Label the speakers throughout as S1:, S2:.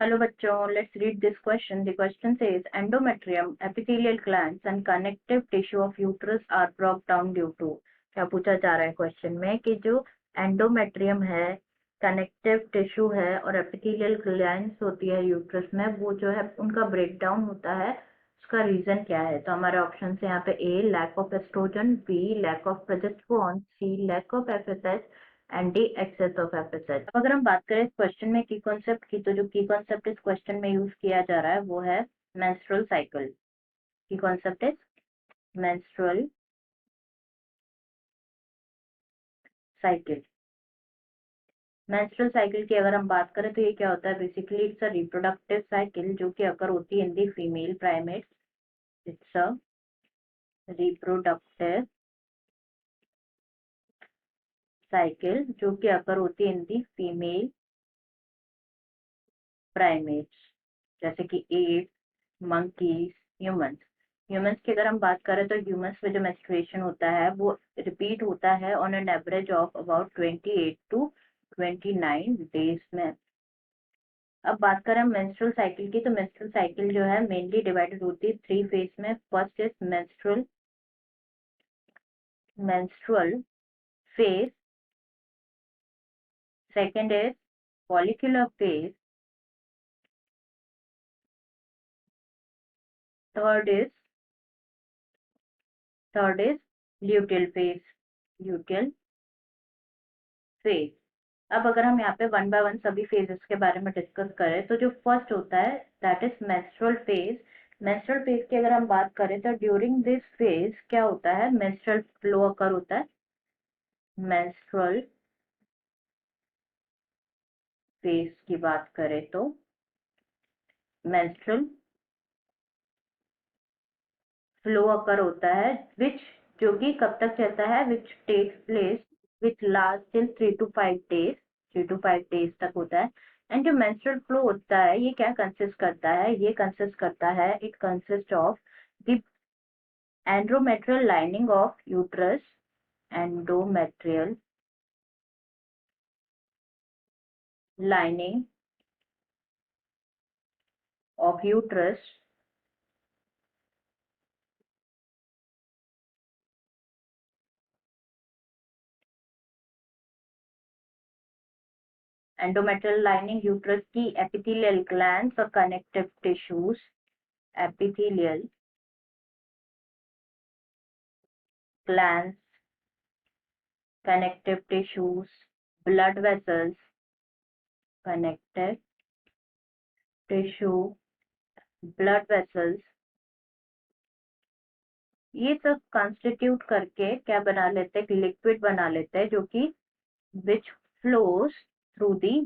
S1: Hello bachcho, let's read this question. The question says endometrium, epithelial glands and connective tissue of uterus are broke down due to। क्या पूछा जा रहा है question में कि जो एंडोमेट्रियम है, कनेक्टिव टिश्यू है और एपिथेलियल ग्लैंड्स होती है यूट्रस में, वो जो है उनका ब्रेक डाउन होता है। उसका रीजन क्या है? तो हमारे ऑप्शन है यहाँ पे A lack of estrogen, B lack of progesterone, C lack of FSH and D excess of FSH. अब अगर हम बात करें इस क्वेश्चन में की कॉन्सेप्ट की, तो जो की कॉन्सेप्ट इस क्वेश्चन में यूज किया जा रहा है वो है मेंस्ट्रुअल साइकिल। की concept is menstrual cycle. Menstrual cycle की अगर हम बात करें तो ये क्या होता है? Basically it's a reproductive cycle जो कि अकर होती है in the female primates. It's a reproductive cycle जो कि अकर होती है इन दी फीमेल प्राइमेट्स, जैसे कि एप, मंकीज, ह्यूमंस। ह्यूमंस की अगर हम बात करें तो ह्यूमंस में जो मेंस्ट्रुएशन होता है वो रिपीट होता है on an average of about 28 to 29 days में। अब बात करें मेंस्ट्रुअल साइकिल की, तो मेंस्ट्रुअल साइकिल जो है मेनली डिवाइडेड होती है 3 फेज में। First is menstrual phase, second is follicular phase, third is luteal phase. Luteal phase. अब अगर हम यहाँ पे वन बाय वन सभी फेजेस के बारे में डिस्कस करें तो जो फर्स्ट होता है that is menstrual phase. Menstrual phase की अगर हम बात करें तो ड्यूरिंग दिस फेज क्या होता है? मेंस्ट्रुअल फ्लो अकर होता है। मेंस्ट्रुअल फेज की बात करें तो मेंस्ट्रुअल फ्लो अकर होता है विच जो कि कब तक चलता है? Which takes place which last till 3 to 5 days। 3 to 5 days तक होता है। एंड जो मेंस्ट्रुअल फ्लो होता है ये क्या कंसिस्ट करता है? ये कंसिस्ट करता है, it consist of the endometrial lining of uterus, endometrial lining of uterus endometrial lining uterus की एपिथेलियल ग्लैंड्स और connective tissues, epithelial glands, connective tissues, blood vessels, connective tissue, blood vessels, ये सब constitute करके क्या बना लेते हैं? लिक्विड बना लेते हैं जो कि which flows through the,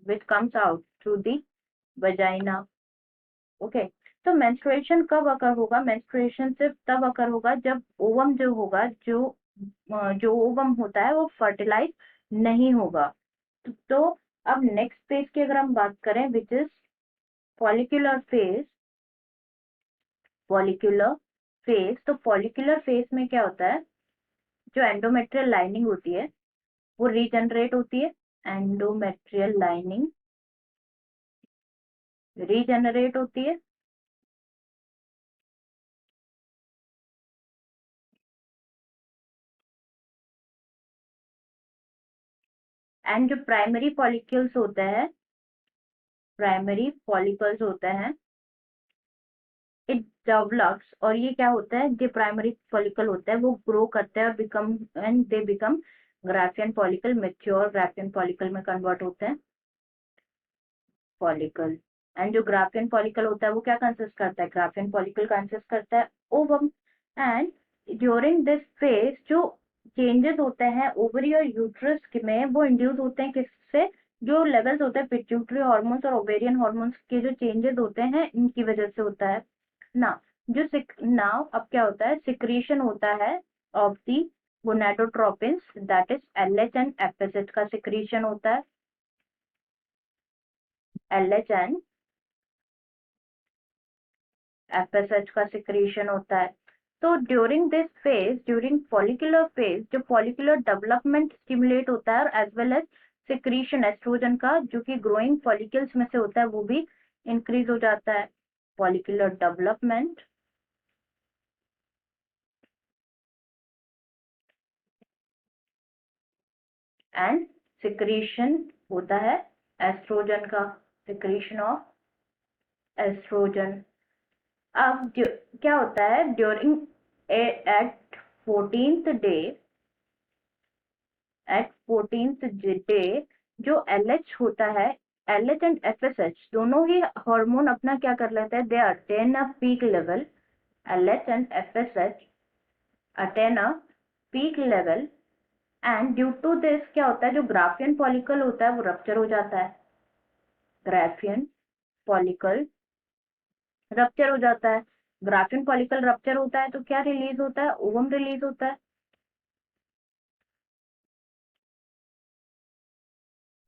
S1: which comes out through the vagina. Okay, तो मेंस्ट्रुएशन कब अकर होगा? मेंस्ट्रुएशन सिर्फ तब अकर होगा जब ओवम जो होगा, जो ओवम होता है वो फर्टिलाइज नहीं होगा। तो अब नेक्स्ट फेज की अगर हम बात करें which is follicular phase. Follicular phase, तो फॉलिकुलर फेज में क्या होता है? जो एंडोमेट्रियल लाइनिंग होती है वो रीजनरेट होती है। एंडोमेट्रियल लाइनिंग रीजनरेट होती है एंड जो प्राइमरी फॉलिकल्स होते हैं, प्राइमरी फॉलिकल्स होते हैं, इट डेवलप्स, और ये क्या होता है? जो प्राइमरी फॉलिकल होता है वो ग्रो करता है और become and they become Graafian follicle. Mature Graafian follicle में कन्वर्ट होते हैं फॉलिकल। एंड जो ग्राफियन फॉलिकल होता है वो क्या कंसिस्ट करता है? ग्राफियन फॉलिकल कंसिस्ट करता है ovum. And during this phase जो चेंजेस होते हैं ओवरी और यूट्रस में वो इंड्यूस होते हैं किससे? जो लेवल्स होते हैं पिट्यूटरी हार्मोन्स और ओवेरियन हार्मोन्स के जो चेंजेस होते हैं इनकी वजह से होता है ना। नाउ अब क्या होता है? सिक्रीशन होता है of the gonadotropins, that is LH and FSH का सिक्रीशन होता है। एलएच एंड एफएसएच का सिक्रीशन होता है। तो during this phase, during follicular phase, जो फॉलिकुलर डेवलपमेंट स्टिमुलेट होता है और as well as secretion oestrogen का जो कि ग्रोइंग फॉलिकल्स में से होता है वो भी इंक्रीज हो जाता है, फॉलिकुलर डेवलपमेंट एंड सिक्रीशन होता है एस्ट्रोजन का, सिक्रीशन ऑफ एस्ट्रोजन। अब क्या होता है during at 14th day, at 14th day जो LH होता है, LH एंड FSH दोनों ही हार्मोन अपना क्या कर लेते हैं, they attain a peak level, LH and FSH attain a peak level and due to this क्या होता है, जो ग्राफियन फॉलिकल होता है वो रप्चर हो जाता है, ग्राफियन फॉलिकल रप्चर हो जाता है। ग्राफियन फॉलिकल रप्चर होता है तो क्या रिलीज होता है, ओवम रिलीज होता है,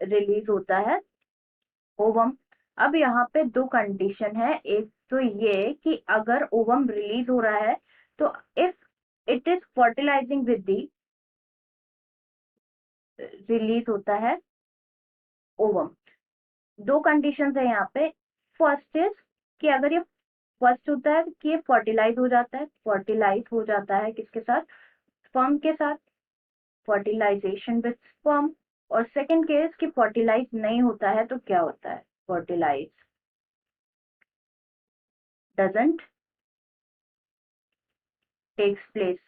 S1: रिलीज होता है ओवम। अब यहाँ पे दो कंडीशन है, एक तो ये कि अगर ओवम रिलीज हो रहा है तो if it is fertilising with the, release होता है ओवम। दो कंडीशन है यहाँ पे, फर्स्ट इज कि अगर ये फर्स्ट होता है कि ये फर्टिलाइज हो जाता है, फर्टिलाइज हो जाता है किसके साथ, स्पर्म के साथ, फर्टिलाइजेशन विद स्पर्म। और सेकंड केस कि फर्टिलाइज नहीं होता है तो क्या होता है, फर्टिलाइज डजंट टेक्स प्लेस।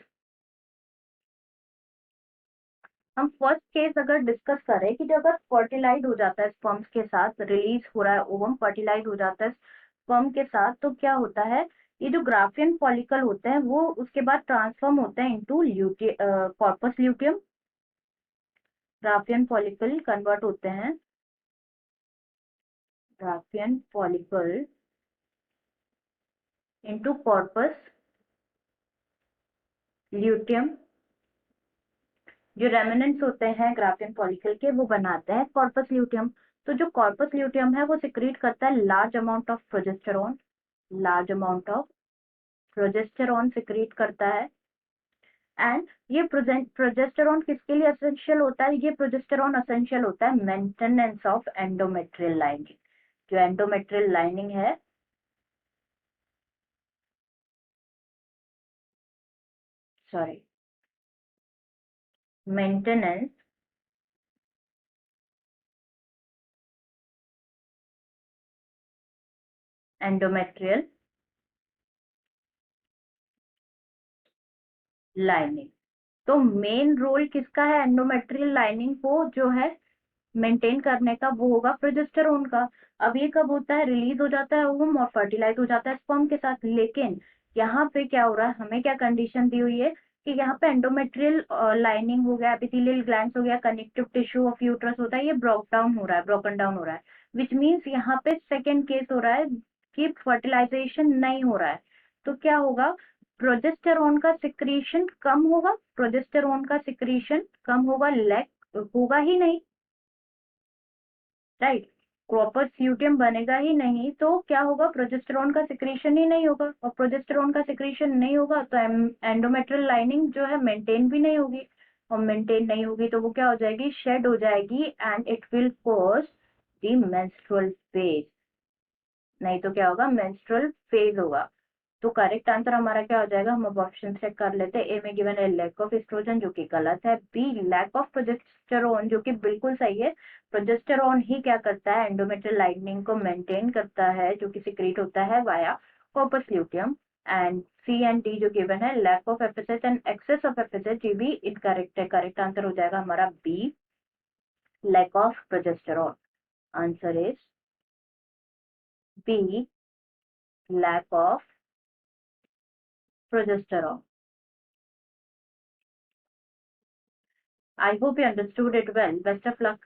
S1: हम फर्स्ट केस अगर डिस्कस करें कि जो अगर फर्टिलाइज हो जाता है स्पर्म्स के साथ, रिलीज हो रहा है ओवम, फर्टिलाइज हो जाता है स्पर्म के साथ, तो क्या होता है, ये जो ग्राफियन फॉलिकल होते हैं वो उसके बाद ट्रांसफॉर्म होते हैं into corpus luteum, Graafian follicle convert होते हैं, Graafian follicle into corpus luteum. जो रेमिनेंट्स होते हैं ग्राफियन फॉलिकल के वो बनाते हैं कॉर्पस ल्यूटियम। तो जो कॉर्पस ल्यूटियम है वो सिक्रीट करता है large amount of progesterone, large amount of progesterone secrete करता है। एंड ये प्रोजेस्टेरॉन किसके लिए असेंशियल होता है, ये प्रोजेस्टेरॉन असेंशियल होता है मेंटेनेंस ऑफ एंडोमेट्रियल लाइनिंग। जो एंडोमेट्रियल लाइनिंग है, सॉरी, मेंटेनेंस एंडोमेट्रियल लाइनिंग। तो मेन रोल किसका है एंडोमेट्रियल लाइनिंग को जो है मेंटेन करने का, वो होगा प्रोजेस्टेरोन का। अब ये कब होता है, रिलीज हो जाता है ओवम और फर्टिलाइज हो जाता है स्पर्म के साथ। लेकिन यहाँ पे क्या हो रहा है, हमें क्या कंडीशन दी हुई है कि यहाँ पे एंडोमेट्रियल लाइनिंग हो गया, एपिथेलियल ग्लैंड्स हो गया, कनेक्टिव टिश्यू ऑफ यूट्रस होता है, ये ब्रोक डाउन हो रहा है, ब्रोकन डाउन हो रहा है, विच मीन्स यहाँ पे सेकेंड केस हो रहा है कि फर्टिलाइजेशन नहीं हो रहा है। तो क्या होगा, प्रोजेस्टेरोन का सिक्रीशन कम होगा, प्रोजेस्टेरोन का सिक्रीशन कम होगा, लैक होगा ही नहीं, राइट। प्रॉपर स्यूटियम बनेगा ही नहीं तो क्या होगा, प्रोजेस्टेरॉन का सिक्रीशन ही नहीं होगा, और प्रोजेस्टेरॉन का सिक्रीशन नहीं होगा तो एंडोमेट्रियल लाइनिंग जो है मेंटेन भी नहीं होगी, और मेंटेन नहीं होगी तो वो क्या हो जाएगी, शेड हो जाएगी and it will cause the menstrual phase. नहीं तो क्या होगा, मेंस्ट्रुअल फेज होगा। तो करेक्ट आंसर हमारा क्या हो जाएगा, हम अब ऑप्शन चेक कर लेते हैं। ए में गिवन है लैक ऑफ एस्ट्रोजन जो कि गलत है, बी लैक ऑफ प्रोजेस्टेरोन जो कि बिल्कुल सही है। प्रोजेस्टेरोन ही क्या करता है, एंडोमेट्रियल लाइनिंग को मेंटेन करता है जो कि सिक्रीट होता है via corpus luteum. And C and D जो गिवन है lack of FSH and excess of FSH, ये भी इनकरेक्ट है। करेक्ट आंसर हो जाएगा हमारा B lack of progesterone. Answer is B lack of progesterone. I hope you understood it well. Best of luck.